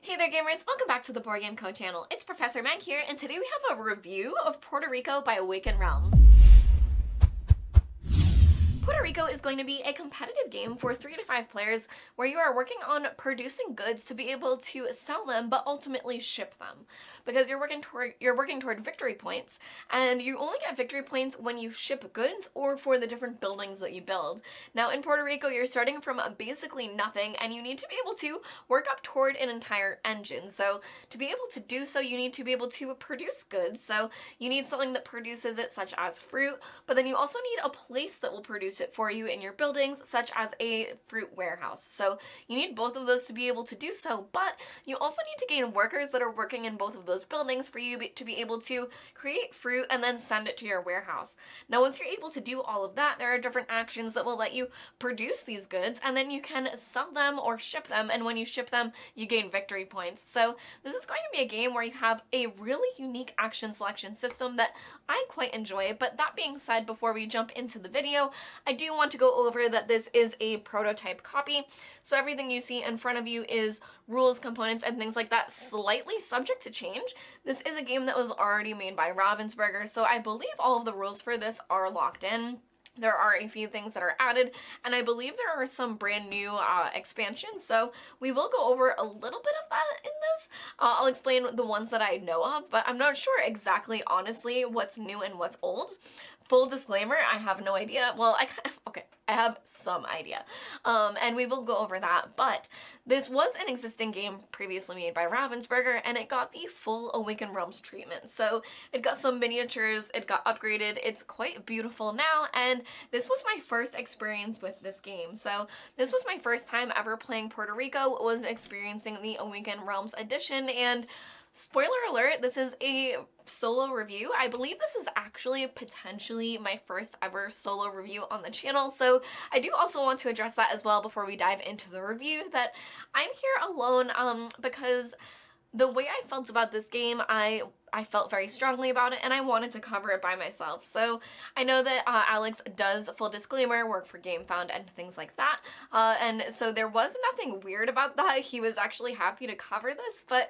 Hey there gamers, welcome back to the Board Game Code channel. It's Professor Meg here, and today we have a review of Puerto Rico by Awakened Realms. Puerto Rico is going to be a competitive game for 3 to 5 players where you are working on producing goods to be able to sell them but ultimately ship them, because you're working toward victory points, and you only get victory points when you ship goods or for the different buildings that you build. Now in Puerto Rico you're starting from basically nothing, and you need to be able to work up toward an entire engine. So to be able to do so, you need to be able to produce goods. So you need something that produces it, such as fruit, but then you also need a place that will produce it for you in your buildings, such as a fruit warehouse. So you need both of those to be able to do so, but you also need to gain workers that are working in both of those buildings for you to be able to create fruit and then send it to your warehouse. Now once you're able to do all of that, there are different actions that will let you produce these goods, and then you can sell them or ship them, and when you ship them you gain victory points. So this is going to be a game where you have a really unique action selection system that I quite enjoy. But that being said, before we jump into the video, I do want to go over that this is a prototype copy, so everything you see in front of you is rules, components, and things like that, slightly subject to change. This is a game that was already made by Ravensburger, so I believe all of the rules for this are locked in. There are a few things that are added, and I believe there are some brand new expansions, so we will go over a little bit of that in this. I'll explain the ones that I know of, but I'm not sure exactly, honestly, what's new and what's old. Full disclaimer, I have no idea. Well, I have some idea. And we will go over that, but this was an existing game previously made by Ravensburger, and it got the full Awakened Realms treatment. So it got some miniatures, it got upgraded, it's quite beautiful now, and this was my first experience with this game. So this was my first time ever playing Puerto Rico, was experiencing the Awakened Realms edition, and spoiler alert, this is a solo review. I believe this is actually potentially my first ever solo review on the channel, so I do also want to address that as well before we dive into the review, that I'm here alone because the way I felt about this game, I felt very strongly about it, and I wanted to cover it by myself. So I know that Alex does, full disclaimer, work for GameFound and things like that, and so there was nothing weird about that. He was actually happy to cover this, but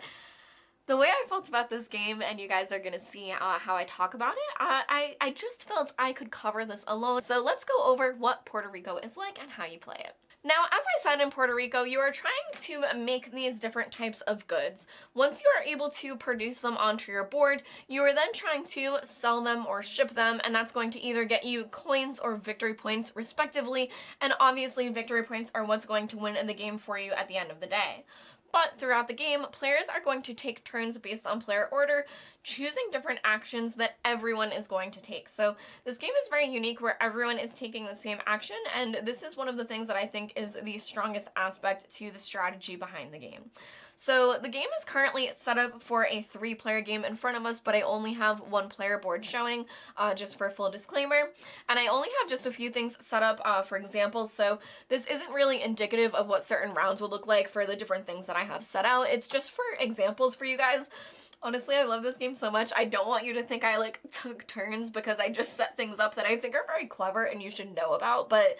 the way I felt about this game, and you guys are gonna see how I talk about it, I just felt I could cover this alone. So let's go over what Puerto Rico is like and how you play it. Now, as I said, in Puerto Rico, you are trying to make these different types of goods. Once you are able to produce them onto your board, you are then trying to sell them or ship them, and that's going to either get you coins or victory points, respectively, and obviously victory points are what's going to win in the game for you at the end of the day. But throughout the game, players are going to take turns based on player order, choosing different actions that everyone is going to take. So this game is very unique, where everyone is taking the same action, and this is one of the things that I think is the strongest aspect to the strategy behind the game. So the game is currently set up for a 3-player game in front of us, but I only have 1 player board showing, just for full disclaimer. And I only have just a few things set up for examples, so this isn't really indicative of what certain rounds will look like for the different things that I have set out. It's just for examples for you guys. Honestly, I love this game so much. I don't want you to think I took turns, because I just set things up that I think are very clever and you should know about, but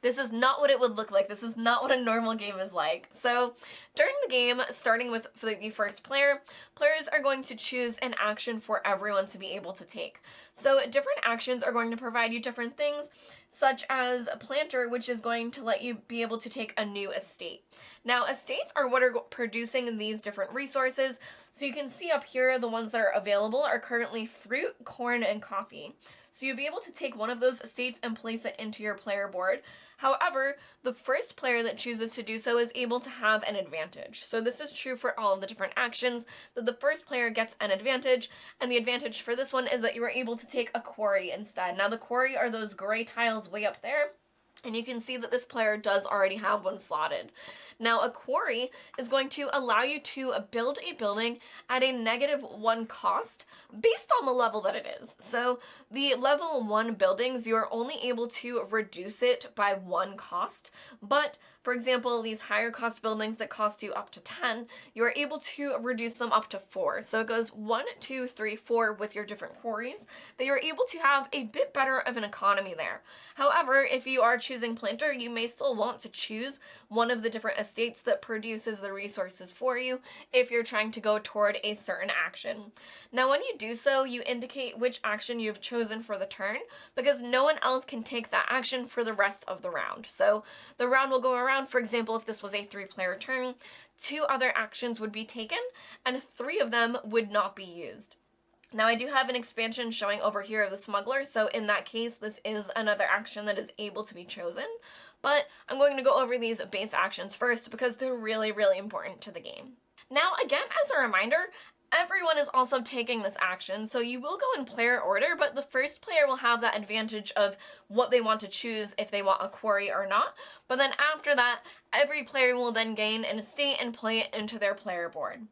this is not what it would look like. This is not what a normal game is like. So during the game, starting with the first player, players are going to choose an action for everyone to be able to take. So different actions are going to provide you different things, such as a planter, which is going to let you be able to take a new estate. Now, estates are what are producing these different resources. So you can see up here, the ones that are available are currently fruit, corn, and coffee. So you'll be able to take one of those estates and place it into your player board. However, the first player that chooses to do so is able to have an advantage. So this is true for all of the different actions, that the first player gets an advantage, and the advantage for this one is that you are able to take a quarry instead. Now the quarry are those gray tiles way up there, and you can see that this player does already have one slotted. Now, a quarry is going to allow you to build a building at a -1 cost based on the level that it is. So the level 1 buildings, you are only able to reduce it by 1 cost, but for example, these higher cost buildings that cost you up to 10, you are able to reduce them up to 4. So it goes 1, 2, 3, 4 with your different quarries, that you're able to have a bit better of an economy there. However, if you are choosing choosing planter, you may still want to choose one of the different estates that produces the resources for you if you're trying to go toward a certain action. Now, when you do so, you indicate which action you've chosen for the turn, because no one else can take that action for the rest of the round. So the round will go around. For example, if this was a 3-player turn, 2 other actions would be taken, and 3 of them would not be used. Now, I do have an expansion showing over here of the smuggler, so in that case, this is another action that is able to be chosen. But I'm going to go over these base actions first because they're really, really important to the game. Now, again, as a reminder, everyone is also taking this action, so you will go in player order, but the first player will have that advantage of what they want to choose, if they want a quarry or not. But then after that, every player will then gain an estate and play it into their player board.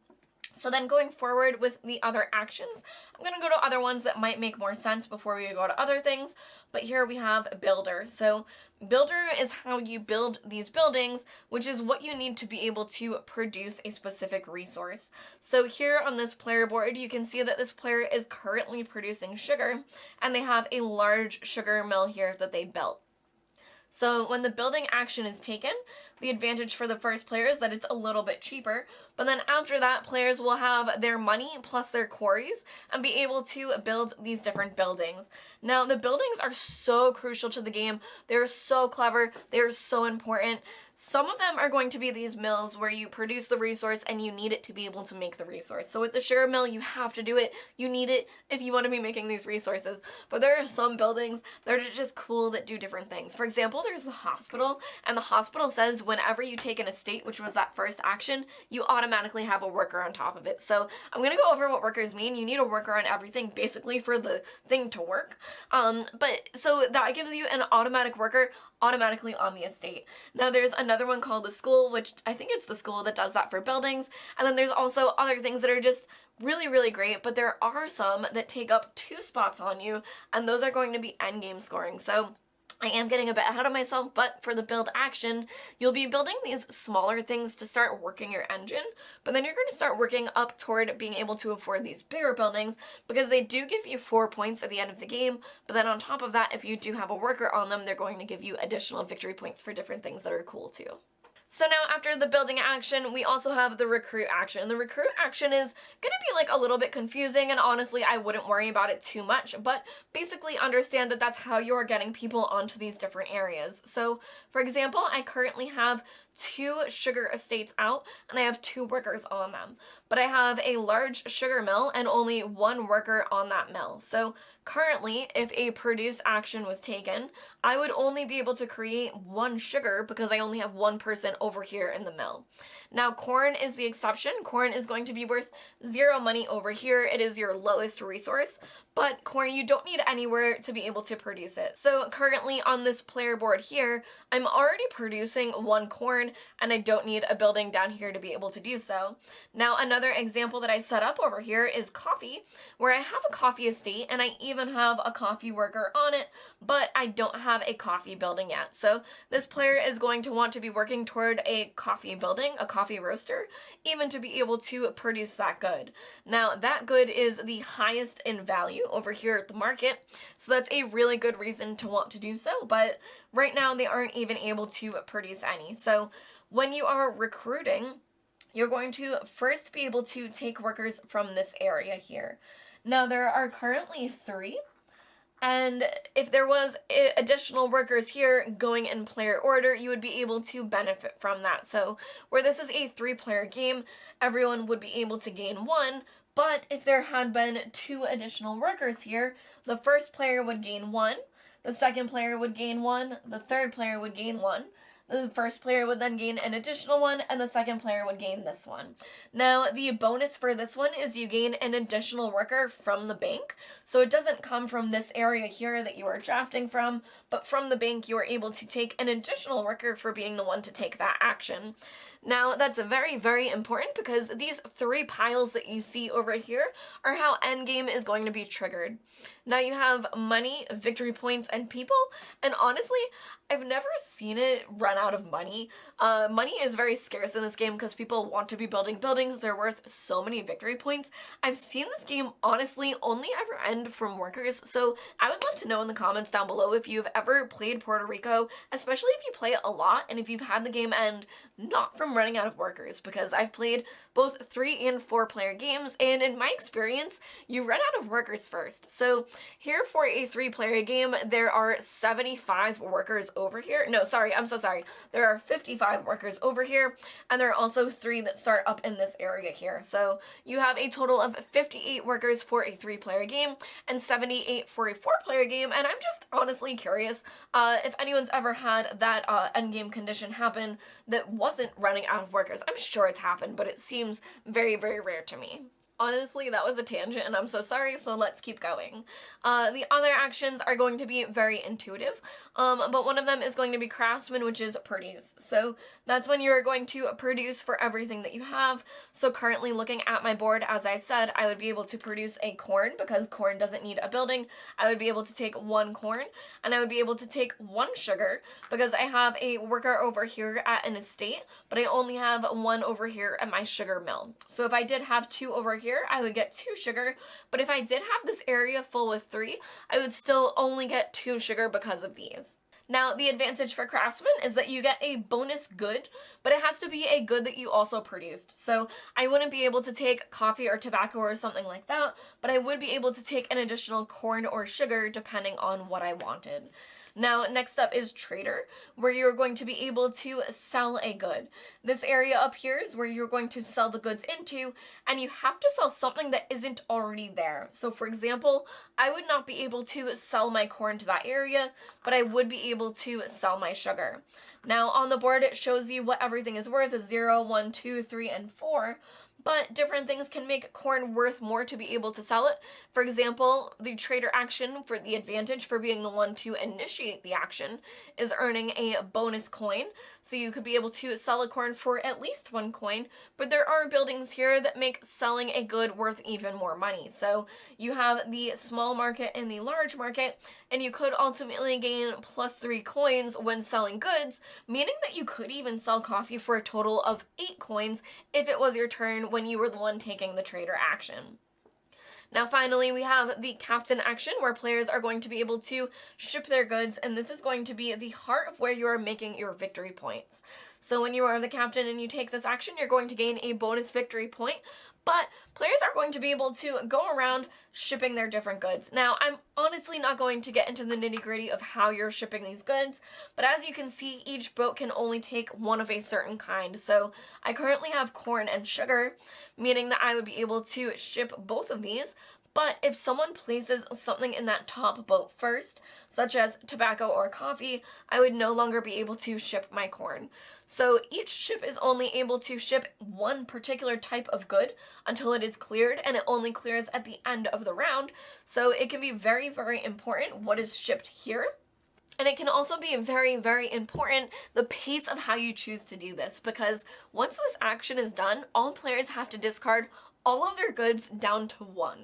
So then going forward with the other actions, I'm going to go to other ones that might make more sense before we go to other things. But here we have Builder. So Builder is how you build these buildings, which is what you need to be able to produce a specific resource. So here on this player board, you can see that this player is currently producing sugar, and they have a large sugar mill here that they built. So when the building action is taken, the advantage for the first player is that it's a little bit cheaper, but then after that, players will have their money plus their quarries and be able to build these different buildings. Now, the buildings are so crucial to the game. They're so clever. They're so important. Some of them are going to be these mills where you produce the resource and you need it to be able to make the resource. So with the sugar mill, you have to do it. You need it if you want to be making these resources. But there are some buildings that are just cool that do different things. For example, there's the hospital, and the hospital says whenever you take an estate, which was that first action, you automatically have a worker on top of it. So I'm going to go over what workers mean. You need a worker on everything basically for the thing to work. But so that gives you an automatic worker automatically on the estate. Now there's another one called the school, which I think it's the school that does that for buildings. And then there's also other things that are just really, really great, but there are some that take up 2 spots on you, and those are going to be endgame scoring. So I am getting a bit ahead of myself, but for the build action, you'll be building these smaller things to start working your engine, but then you're going to start working up toward being able to afford these bigger buildings, because they do give you 4 points at the end of the game, but then on top of that, if you do have a worker on them, they're going to give you additional victory points for different things that are cool too. So now after the building action, we also have the recruit action. The recruit action is going to be like a little bit confusing, and honestly, I wouldn't worry about it too much, but basically understand that that's how you're getting people onto these different areas. So for example, I currently have 2 sugar estates out, and I have 2 workers on them, but I have a large sugar mill and only 1 worker on that mill. So currently, if a produce action was taken, I would only be able to create 1 sugar because I only have 1 person over here in the mill. Now, corn is the exception. Corn is going to be worth 0 money over here. It is your lowest resource, but corn, you don't need anywhere to be able to produce it. So currently on this player board here, I'm already producing 1 corn, and I don't need a building down here to be able to do so. Now, another example that I set up over here is coffee, where I have a coffee estate, and I even have a coffee worker on it, but I don't have a coffee building yet. So this player is going to want to be working toward a coffee building, a coffee roaster, even to be able to produce that good. Now, that good is the highest in value over here at the market, so that's a really good reason to want to do so, but right now they aren't even able to produce any. So when you are recruiting, you're going to first be able to take workers from this area here. Now, there are currently 3, and if there was additional workers here going in player order, you would be able to benefit from that. So where this is a 3-player game, everyone would be able to gain 1, but if there had been 2 additional workers here, the first player would gain 1, the second player would gain 1, the third player would gain 1, the first player would then gain an additional 1, and the second player would gain this one. Now, the bonus for this one is you gain an additional worker from the bank. So it doesn't come from this area here that you are drafting from, but from the bank you are able to take an additional worker for being the one to take that action. Now, that's very, very important because these three piles that you see over here are how endgame is going to be triggered. Now you have money, victory points, and people, and honestly, I've never seen it run out of money. Money is very scarce in this game because people want to be building buildings. They're worth so many victory points. I've seen this game, honestly, only ever end from workers, so I would love to know in the comments down below if you've ever played Puerto Rico, especially if you play it a lot, and if you've had the game end not from running out of workers, because I've played both 3 and 4 player games, and in my experience, you run out of workers first. So here for a 3 player game, there are 75 workers over here. No, sorry, I'm so sorry. There are 55 workers over here, and there are also 3 that start up in this area here. So you have a total of 58 workers for a 3 player game, and 78 for a 4 player game, and I'm just honestly curious if anyone's ever had that endgame condition happen that wasn't running out of workers. I'm sure it's happened, but it seems very, very rare to me. Honestly, that was a tangent and I'm so sorry, so let's keep going. The other actions are going to be very intuitive, but one of them is going to be craftsman, which is produce. So that's when you're going to produce for everything that you have. So currently looking at my board, as I said, I would be able to produce a corn because corn doesn't need a building. I would be able to take 1 corn, and I would be able to take 1 sugar because I have a worker over here at an estate, but I only have 1 over here at my sugar mill. So if I did have 2 over here, I would get 2 sugar, but if I did have this area full with 3, I would still only get 2 sugar because of these. Now, the advantage for craftsman is that you get a bonus good, but it has to be a good that you also produced. So I wouldn't be able to take coffee or tobacco or something like that, but I would be able to take an additional corn or sugar depending on what I wanted. Now, next up is trader, where you're going to be able to sell a good. This area up here is where you're going to sell the goods into, and you have to sell something that isn't already there. So for example, I would not be able to sell my corn to that area, but I would be able to sell my sugar. Now on the board, it shows you what everything is worth, 0, 1, 2, 3, and 4. But different things can make corn worth more to be able to sell it. For example, the trader action, for the advantage for being the one to initiate the action, is earning a bonus coin. So you could be able to sell a corn for at least 1 coin, but there are buildings here that make selling a good worth even more money. So you have the small market and the large market, and you could ultimately gain +3 coins when selling goods, meaning that you could even sell coffee for a total of 8 coins if it was your turn when you were the one taking the trader action. Now finally, we have the captain action, where players are going to be able to ship their goods, and this is going to be the heart of where you are making your victory points. So when you are the captain and you take this action, you're going to gain a bonus victory point, but players are going to be able to go around shipping their different goods. Now, I'm honestly not going to get into the nitty-gritty of how you're shipping these goods, but as you can see, each boat can only take 1 of a certain kind. So I currently have corn and sugar, meaning that I would be able to ship both of these. But if someone places something in that top boat first, such as tobacco or coffee, I would no longer be able to ship my corn. So each ship is only able to ship 1 particular type of good until it is cleared, and it only clears at the end of the round. So it can be very, very important what is shipped here. And it can also be very, very important the pace of how you choose to do this, because once this action is done, all players have to discard all of their goods down to 1.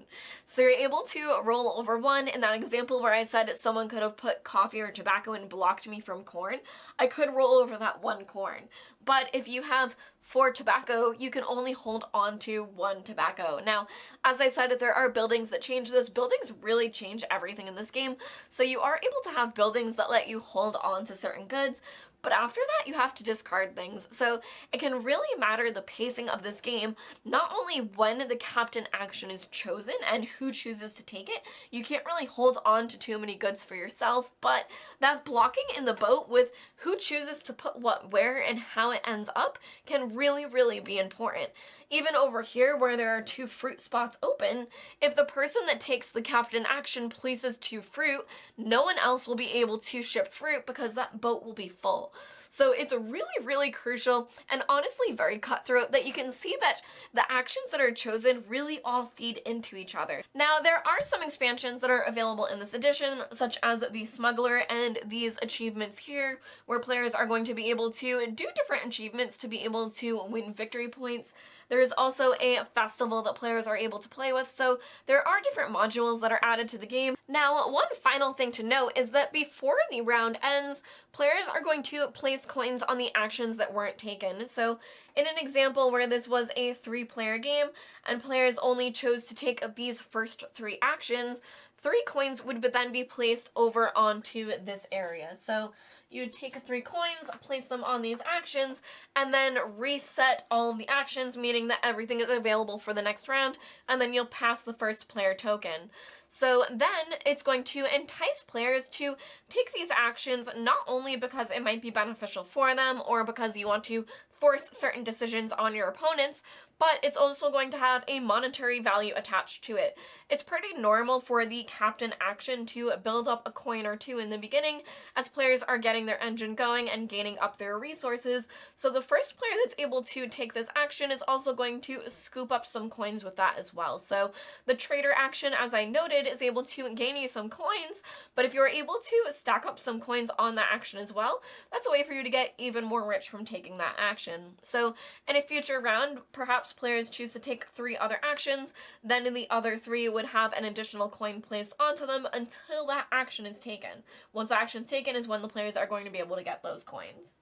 So you're able to roll over 1. In that example where I said someone could have put coffee or tobacco and blocked me from corn, I could roll over that 1 corn. But if you have 4 tobacco, you can only hold on to 1 tobacco. Now, as I said, there are buildings that change this. Buildings really change everything in this game. So you are able to have buildings that let you hold on to certain goods, but after that you have to discard things. So it can really matter the pacing of this game, not only when the captain action is chosen and who chooses to take it. You can't really hold on to too many goods for yourself, but that blocking in the boat with who chooses to put what where and how it ends up can really, really be important. Even over here where there are 2 fruit spots open, if the person that takes the captain action places 2 fruit, no one else will be able to ship fruit because that boat will be full. So it's really, really crucial and honestly very cutthroat that you can see that the actions that are chosen really all feed into each other. Now, there are some expansions that are available in this edition, such as the Smuggler and these achievements here, where players are going to be able to do different achievements to be able to win victory points. There is also a festival that players are able to play with, so there are different modules that are added to the game. Now, one final thing to note is that before the round ends, players are going to place coins on the actions that weren't taken. So in an example where this was a 3-player game and players only chose to take these first 3 actions, 3 coins would then be placed over onto this area. So you would take 3 coins, place them on these actions, and then reset all of the actions, meaning that everything is available for the next round, and then you'll pass the first player token. So then it's going to entice players to take these actions not only because it might be beneficial for them or because you want to force certain decisions on your opponents, but it's also going to have a monetary value attached to it. It's pretty normal for the captain action to build up a coin or 2 in the beginning as players are getting their engine going and gaining up their resources, so the first player that's able to take this action is also going to scoop up some coins with that as well. So the trader action, as I noted, is able to gain you some coins, but if you're able to stack up some coins on that action as well, that's a way for you to get even more rich from taking that action. So in a future round, perhaps players choose to take 3 other actions, then in the other 3 would have an additional coin placed onto them until that action is taken. Once the action is taken is when the players are going to be able to get those coins.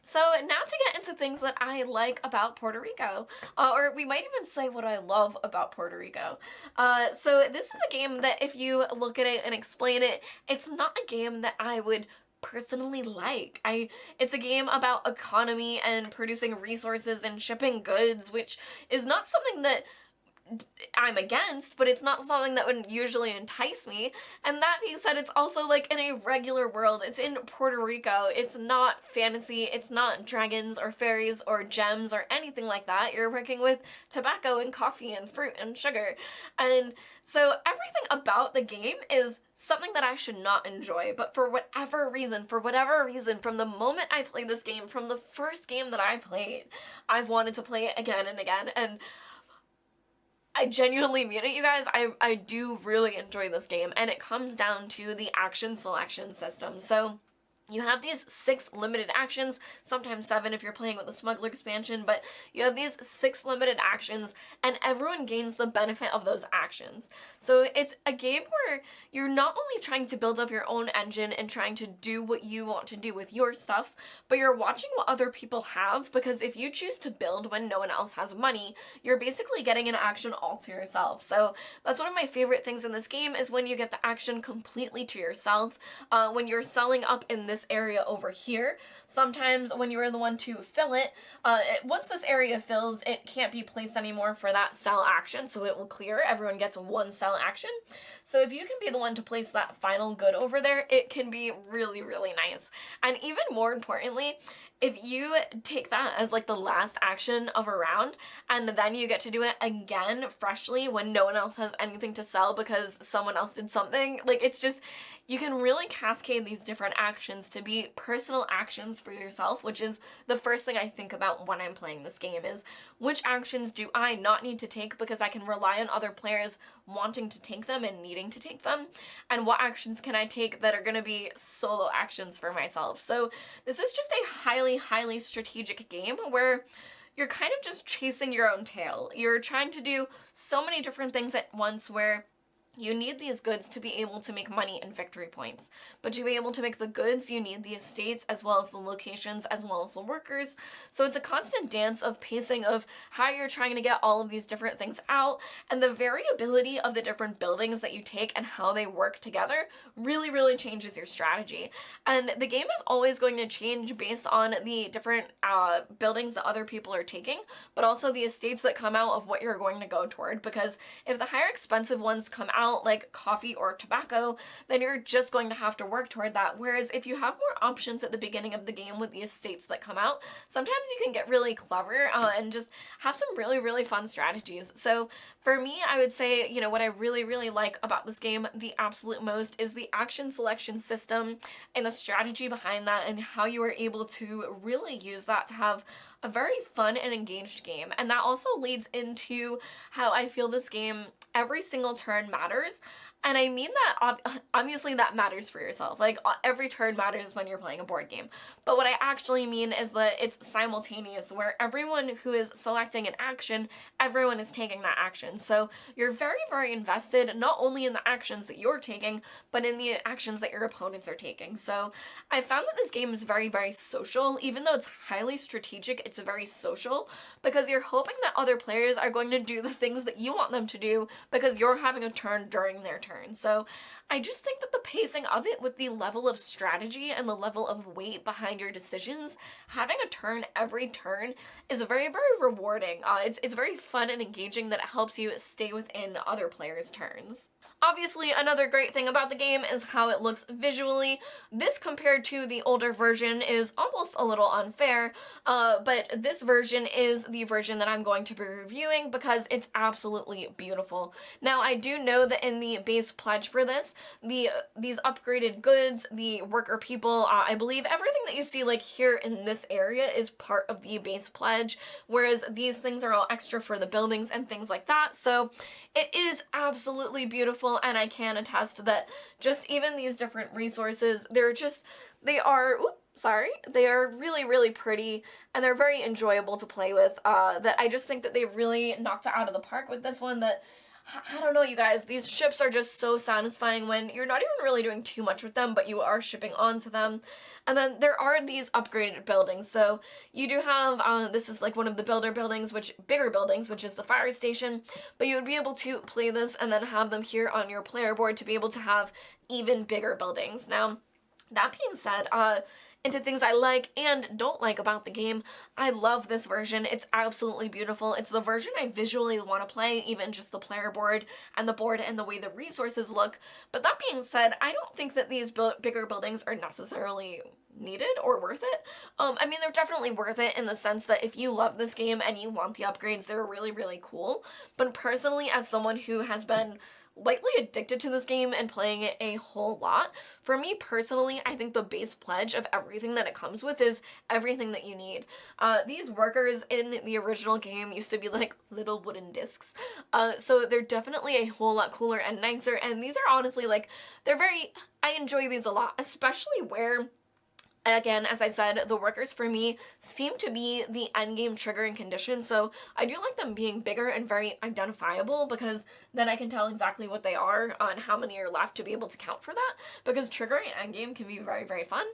So now to get into things that I like about Puerto Rico, or we might even say what I love about Puerto Rico. So this is a game that if you look at it and explain it, it's not a game that I would personally like. It's a game about economy and producing resources and shipping goods, which is not something that I'm against, but it's not something that would usually entice me. And that being said, it's also like in a regular world. It's in Puerto Rico. It's not fantasy. It's not dragons or fairies or gems or anything like that. You're working with tobacco and coffee and fruit and sugar. And so everything about the game is something that I should not enjoy, but for whatever reason, from the moment I played this game, from the first game that I played, I've wanted to play it again and again, and I genuinely mean it, you guys. I do really enjoy this game, and it comes down to the action selection system. So you have these 6 limited actions, sometimes 7 if you're playing with the Smuggler expansion, but you have these 6 limited actions, and everyone gains the benefit of those actions. So it's a game where you're not only trying to build up your own engine and trying to do what you want to do with your stuff, but you're watching what other people have, because if you choose to build when no one else has money, you're basically getting an action all to yourself. So that's one of my favorite things in this game, is when you get the action completely to yourself, when you're selling up in this area over here. Sometimes when you are the one to fill it, once this area fills, it can't be placed anymore for that sell action, so it will clear. Everyone gets 1 sell action. So if you can be the one to place that final good over there, it can be really, really nice. And even more importantly, if you take that as like the last action of a round, and then you get to do it again freshly when no one else has anything to sell because someone else did something, like, it's just, you can really cascade these different actions to be personal actions for yourself, which is the first thing I think about when I'm playing this game, is which actions do I not need to take because I can rely on other players wanting to take them and needing to take them, and what actions can I take that are going to be solo actions for myself. So this is just a highly, highly strategic game where you're kind of just chasing your own tail. You're trying to do so many different things at once, where you need these goods to be able to make money and victory points. But to be able to make the goods, you need the estates, as well as the locations, as well as the workers. So it's a constant dance of pacing of how you're trying to get all of these different things out, and the variability of the different buildings that you take and how they work together really, really changes your strategy. And the game is always going to change based on the different buildings that other people are taking, but also the estates that come out of what you're going to go toward, because if the higher expensive ones come out out like coffee or tobacco, then you're just going to have to work toward that. Whereas if you have more options at the beginning of the game with the estates that come out, sometimes you can get really clever and just have some really, really fun strategies. So for me, I would say, you know, what I really, really like about this game the absolute most is the action selection system and the strategy behind that, and how you are able to really use that to have a very fun and engaged game. And that also leads into how I feel this game, every single turn matters. And I mean that obviously that matters for yourself. Like every turn matters when you're playing a board game. But what I actually mean is that it's simultaneous, where everyone who is selecting an action, everyone is taking that action. So you're very, very invested not only in the actions that you're taking, but in the actions that your opponents are taking. So I found that this game is very, very social. Even though it's highly strategic, it's very social, because you're hoping that other players are going to do the things that you want them to do because you're having a turn during their turn. So I just think that the pacing of it, with the level of strategy and the level of weight behind your decisions, having a turn every turn is very, very rewarding. It's very fun and engaging that it helps you stay within other players' turns. Obviously, another great thing about the game is how it looks visually. This, compared to the older version, is almost a little unfair, but this version is the version that I'm going to be reviewing because it's absolutely beautiful. Now, I do know that in the base pledge for this, these upgraded goods, the worker people, I believe everything that you see like here in this area is part of the base pledge, whereas these things are all extra for the buildings and things like that. So it is absolutely beautiful, and I can attest that just even these different resources, they are really, really pretty, and they're very enjoyable to play with. That I just think that they really knocked it out of the park with this one. That, I don't know, you guys, these ships are just so satisfying when you're not even really doing too much with them, but you are shipping onto them. And then there are these upgraded buildings. So you do have, this is like one of the bigger buildings, which is the fire station, but you would be able to play this and then have them here on your player board to be able to have even bigger buildings. Now, that being said, into things I like and don't like about the game, I love this version. It's absolutely beautiful. It's the version I visually want to play, even just the player board and the way the resources look. But that being said, I don't think that these bigger buildings are necessarily needed or worth it. I mean, they're definitely worth it in the sense that if you love this game and you want the upgrades, they're really, really cool. But personally, as someone who has been lightly addicted to this game and playing it a whole lot, for me personally, I think the base pledge of everything that it comes with is everything that you need. These workers in the original game used to be like little wooden discs, so they're definitely a whole lot cooler and nicer, and these are honestly like, I enjoy these a lot, especially where, again, as I said, the workers for me seem to be the endgame triggering condition, so I do like them being bigger and very identifiable, because then I can tell exactly what they are and how many are left to be able to count for that, because triggering endgame can be very, very fun.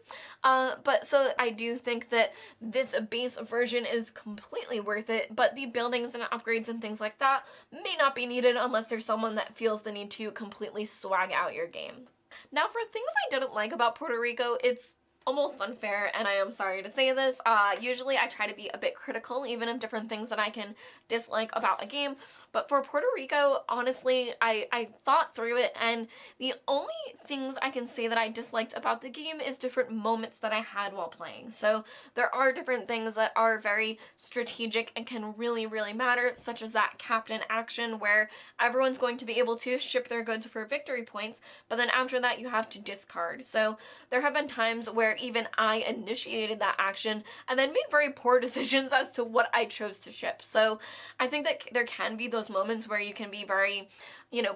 But so I do think that this base version is completely worth it, but the buildings and upgrades and things like that may not be needed unless there's someone that feels the need to completely swag out your game. Now, for things I didn't like about Puerto Rico, it's almost unfair, and I am sorry to say this. Usually I try to be a bit critical even of different things that I can dislike about a game, but for Puerto Rico, honestly, I thought through it, and the only things I can say that I disliked about the game is different moments that I had while playing. So there are different things that are very strategic and can really, really matter, such as that captain action where everyone's going to be able to ship their goods for victory points, but then after that you have to discard. So there have been times where even I initiated that action and then made very poor decisions as to what I chose to ship. So I think that there can be those moments where you can be very,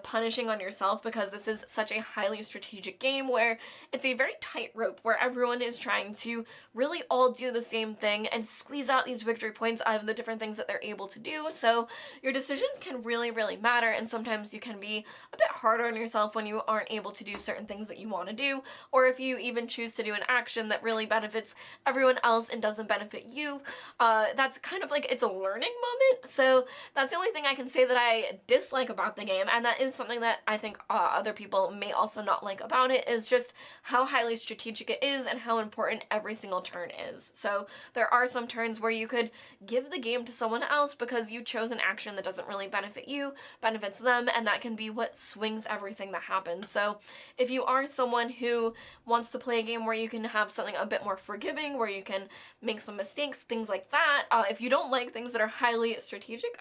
punishing on yourself, because this is such a highly strategic game where it's a very tight rope where everyone is trying to really all do the same thing and squeeze out these victory points out of the different things that they're able to do. So your decisions can really, really matter, and sometimes you can be a bit harder on yourself when you aren't able to do certain things that you want to do, or if you even choose to do an action action that really benefits everyone else and doesn't benefit you. That's kind of like, it's a learning moment. So that's the only thing I can say that I dislike about the game, and that is something that I think other people may also not like about it, is just how highly strategic it is and how important every single turn is. So there are some turns where you could give the game to someone else because you chose an action that doesn't really benefit you, benefits them, and that can be what swings everything that happens. So if you are someone who wants to play a game where you can have something a bit more forgiving, where you can make some mistakes, things like that, if you don't like things that are highly strategic,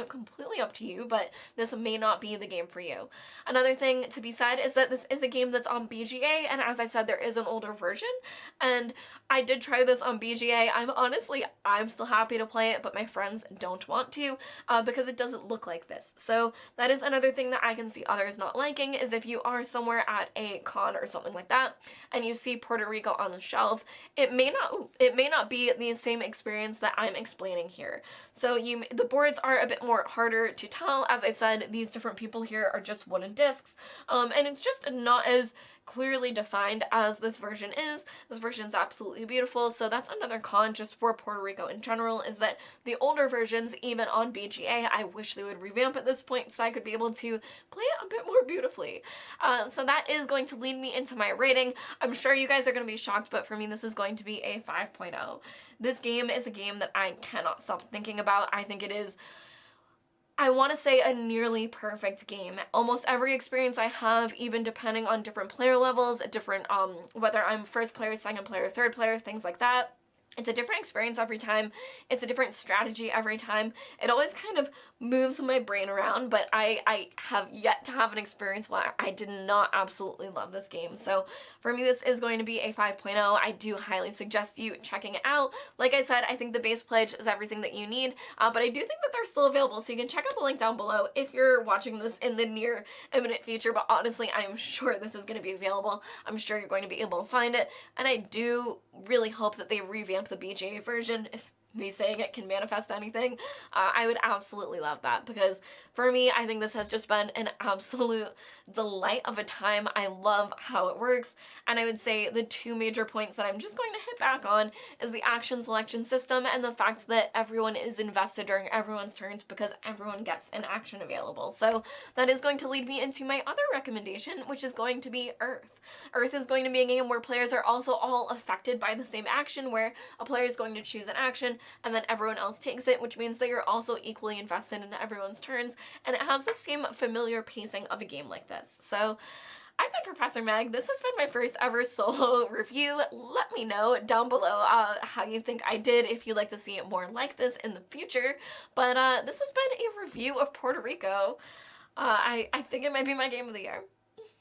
completely up to you, but this may not be the game for you. Another thing to be said is that this is a game that's on BGA, and as I said, there is an older version, and I did try this on BGA. I'm still happy to play it, but my friends don't want to, because it doesn't look like this. So that is another thing that I can see others not liking, is if you are somewhere at a con or something like that, and you see Puerto Rico on the shelf, it may not be the same experience that I'm explaining here. So the boards are a bit more harder to tell. As I said, these different people here are just wooden discs, and it's just not as clearly defined as this version is. This version is absolutely beautiful, so that's another con just for Puerto Rico in general, is that the older versions, even on BGA, I wish they would revamp at this point so I could be able to play it a bit more beautifully. So that is going to lead me into my rating. I'm sure you guys are going to be shocked, but for me this is going to be a 5.0. This game is a game that I cannot stop thinking about. I think it is, I want to say, a nearly perfect game. Almost every experience I have, even depending on different player levels, different, whether I'm first player, second player, third player, things like that, it's a different experience every time. It's a different strategy every time. It always kind of moves my brain around, but I have yet to have an experience where I did not absolutely love this game. So for me, this is going to be a 5.0. I do highly suggest you checking it out. Like I said, I think the base pledge is everything that you need, but I do think that they're still available, so you can check out the link down below if you're watching this in the near imminent future. But honestly, I'm sure this is going to be available. I'm sure you're going to be able to find it, and I do really hope that they revamp the BGA version. If me saying it can manifest anything, I would absolutely love that, because for me, I think this has just been an absolute delight of a time. I love how it works, and I would say the two major points that I'm just going to hit back on is the action selection system and the fact that everyone is invested during everyone's turns because everyone gets an action available. So that is going to lead me into my other recommendation, which is going to be Earth. Earth is going to be a game where players are also all affected by the same action, where a player is going to choose an action and then everyone else takes it, which means that you're also equally invested in everyone's turns, and it has the same familiar pacing of a game like this. So I've been Professor Meg. This has been my first ever solo review. Let me know down below how you think I did, if you'd like to see it more like this in the future. But this has been a review of Puerto Rico. I think it might be my game of the year.